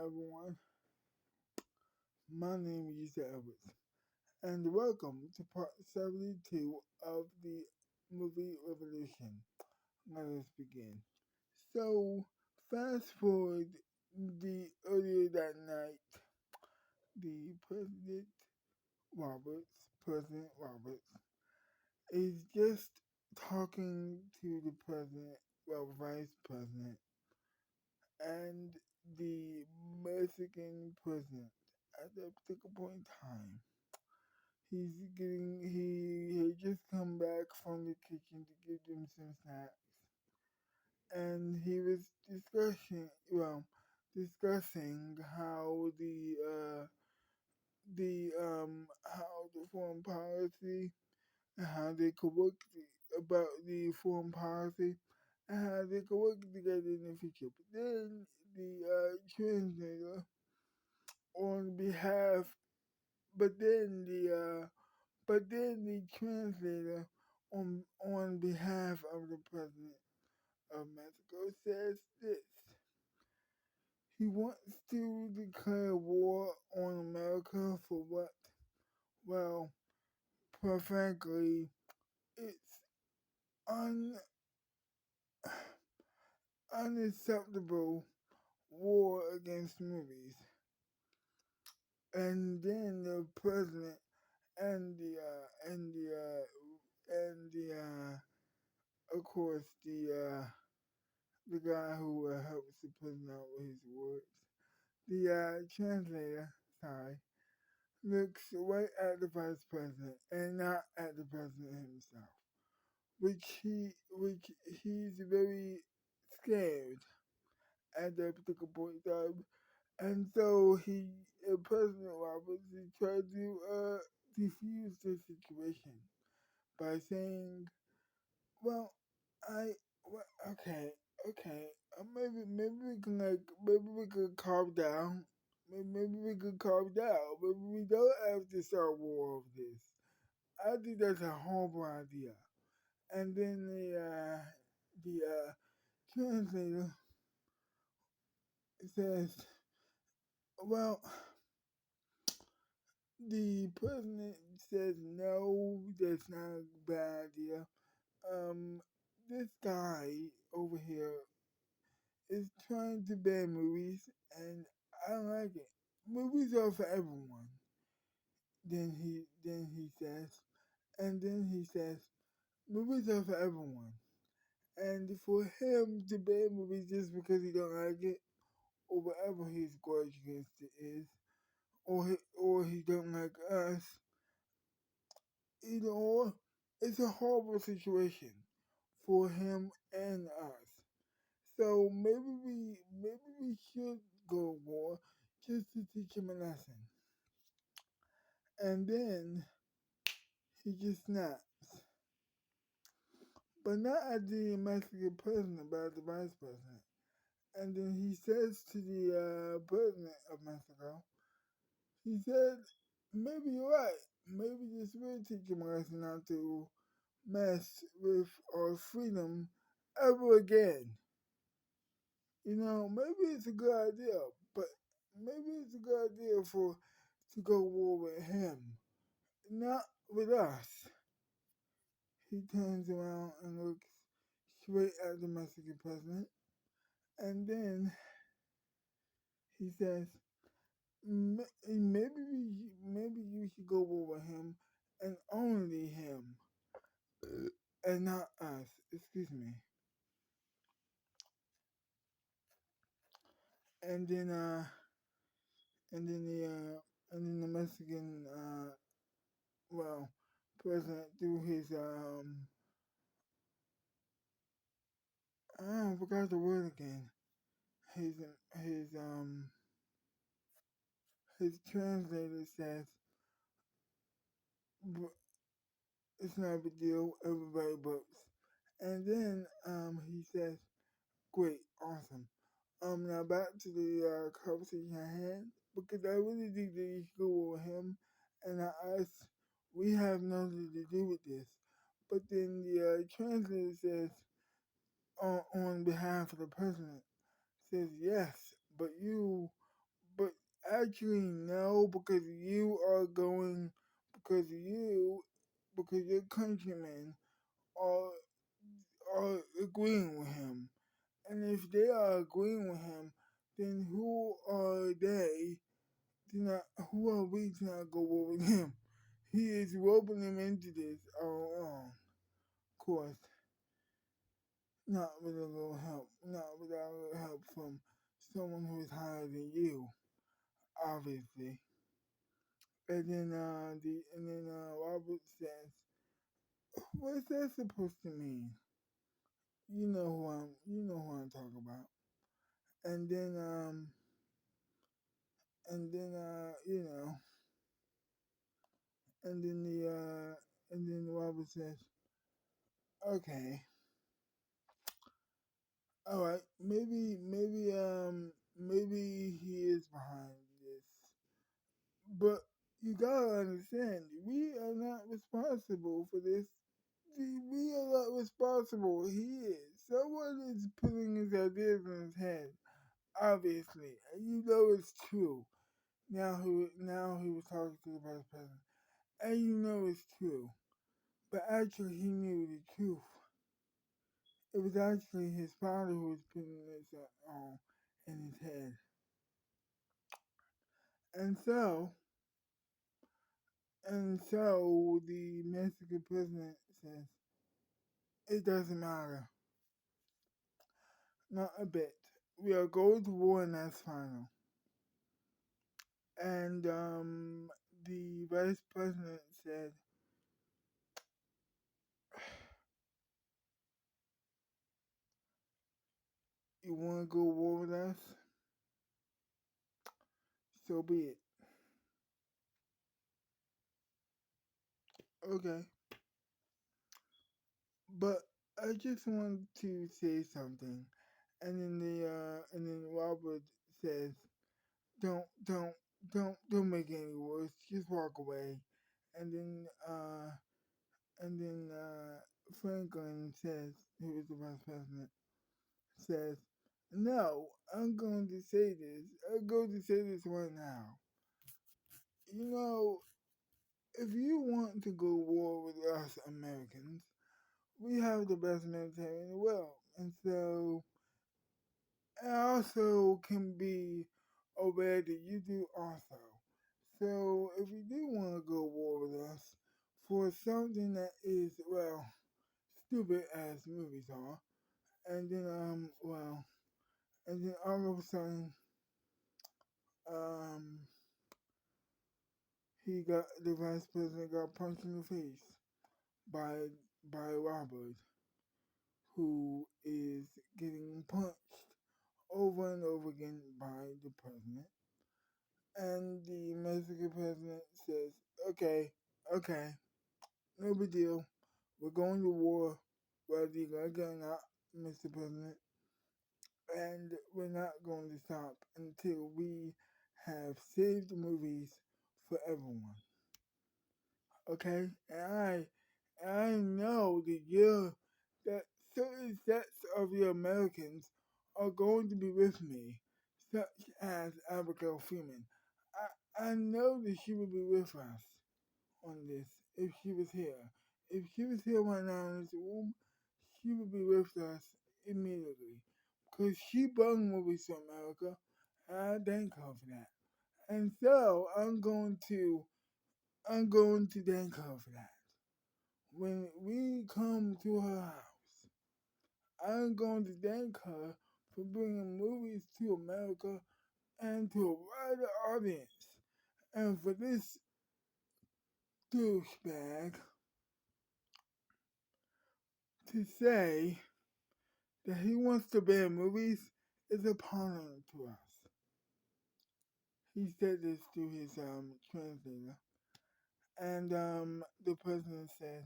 everyone. My name is YUSEF, and welcome to part 72 of the movie Revolution. Let us begin. So, fast forward the earlier that night, the President Roberts, is just talking to the president, vice president, and the Mexican president at that particular point in time. He had just come back from the kitchen to give them some snacks, and he was discussing how how the foreign policy and how they could work about the foreign policy and how they could work together in the future. But then the translator on behalf, but then the translator on behalf of the president of Mexico says this. He wants to declare war on America for what? Well, quite frankly, it's un, unacceptable war against movies. And then the president and of course the guy who helps the president out with his words. The translator, sorry, looks right at the vice president and not at the president himself, which he's very scared at that particular point in time. And so President Roberts, he tried to defuse the situation by saying, well, I, well, okay, maybe we can maybe we could calm down. Maybe we could calm down. Maybe we don't have to start war over this. I think that's a horrible idea. And then the translator says, well, the president says no, that's not a bad idea. This guy over here is trying to ban movies, and I don't like it. Movies are for everyone. Then he says, and then he says, movies are for everyone. And for him to ban movies just because he don't like it, or whatever his grudge against it is, or he don't like us, either or, it's a horrible situation for him and us. So maybe we should go to war just to teach him a lesson. And then he just snaps. But not at the Mexican president, but at the vice president. And then he says to the president of Mexico, he said, maybe you're right. Maybe this will teach him a lesson not to mess with our freedom ever again. Maybe it's a good idea, but maybe it's a good idea to go war with him, not with us. He turns around and looks straight at the Mexican president, and then he says, maybe you should go war with him, and only him, and not us." Excuse me. And then and then the Mexican president threw his I forgot the word again. His his um his translator says, it's not a big deal, everybody votes. And then he says, great, awesome. Now back to the conversation at hand, because I really think that you should go with him and not us. We have nothing to do with this. But then the translator says, on behalf of the president, says yes, but actually no, because you are going, because you, because your countrymen are are agreeing with him. And if they are agreeing with him, then who are they to not, who are we to not go over with him? He is roping them into this all along. Of course, not with a little help, not without a little help from someone who is higher than you, obviously. And then Robert says, "What's that supposed to mean?" You know who I'm talking about. And then and then and then and then Robert says, "Okay, all right, maybe he is behind this, but you gotta understand, we are not responsible for this. We are not responsible. He is. Someone is putting his ideas in his head, obviously, and you know it's true. Now he was talking to the vice president, and you know it's true. But actually, he knew the truth. It was actually his father who was putting this on in his head. And so, and so the Mexican president says, it doesn't matter. Not a bit. We are going to war and that's final. And the vice president said, you want to go to war with us? So be it. Okay. But I just want to say something. And then Robert says, don't, don't, don't make it any worse. Just walk away. And then, uh, and then Franklin says, who was the vice president, says, no, I'm going to say this. I'm going to say this right now. You know, if you want to go to war with us Americans, we have the best military in the world. And so, it also can be aware that you do also. So, if you do want to go to war with us for something that is, well, stupid as movies are, and then, and then all of a sudden, um, the vice president got punched in the face by Robert, who is getting punched over and over again by the president. And the Mexican president says, okay, okay, no big deal. We're going to war, whether you're like it or not, Mr. President. And we're not going to stop until we have saved the movies for everyone. Okay? And I know that certain sets of your Americans are going to be with me, such as Abigail Freeman. I know that she would be with us on this if she was here. If she was here right now in this room, she would be with us immediately. Because she brought movies to America, and I thank her for that. And so I'm going to thank her for that. When we come to her house, I'm going to thank her for bringing movies to America and to a wider audience. And for this douchebag to say that he wants to ban movies is appalling to us. He said this to his translator. And the president said,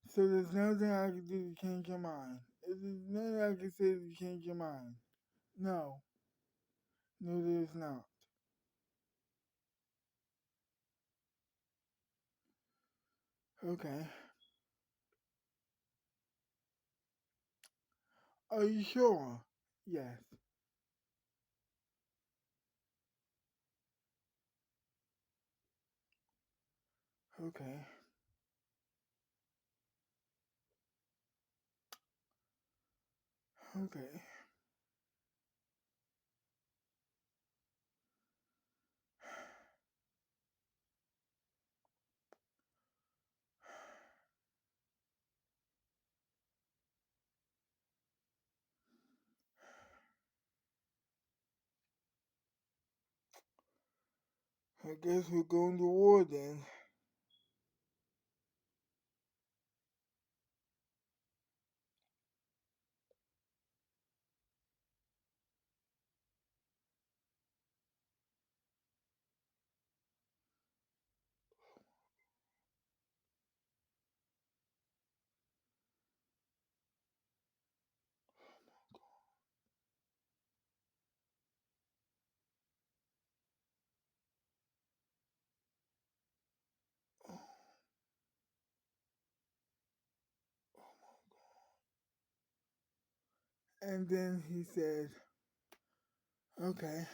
so there's nothing I can do to change your mind. There's nothing I can say to change your mind. No. No, there's not. Okay. Are you sure? Yes. Okay. Okay. I guess we're going to war then. And then he said, okay,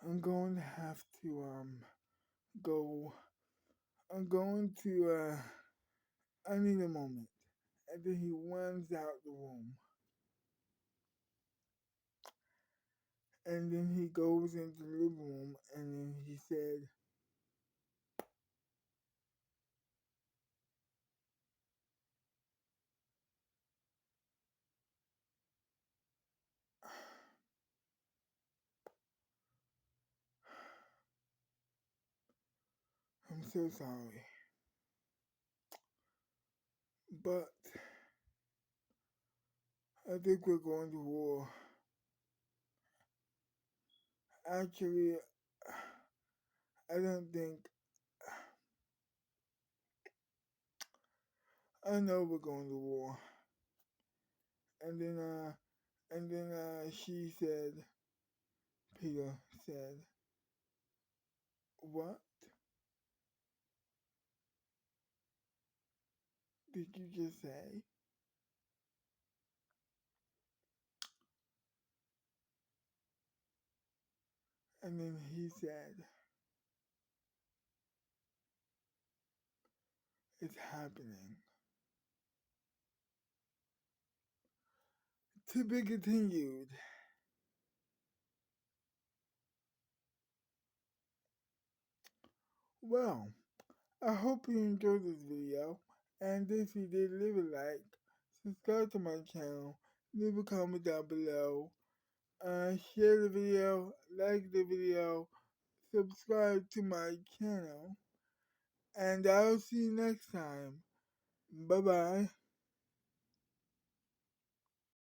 I'm going to have to go. I'm going to I need a moment. And then he runs out the room. And then he goes into the living room and then he said, I'm so sorry. But I think we're going to war. Actually, I don't think I know we're going to war. And then she said, Peter said, what did you just say? And then he said, it's happening. To be continued. Well, I hope you enjoyed this video. And if you did, leave a like, subscribe to my channel, leave a comment down below, share the video, like the video, subscribe to my channel, and I'll see you next time. Bye bye.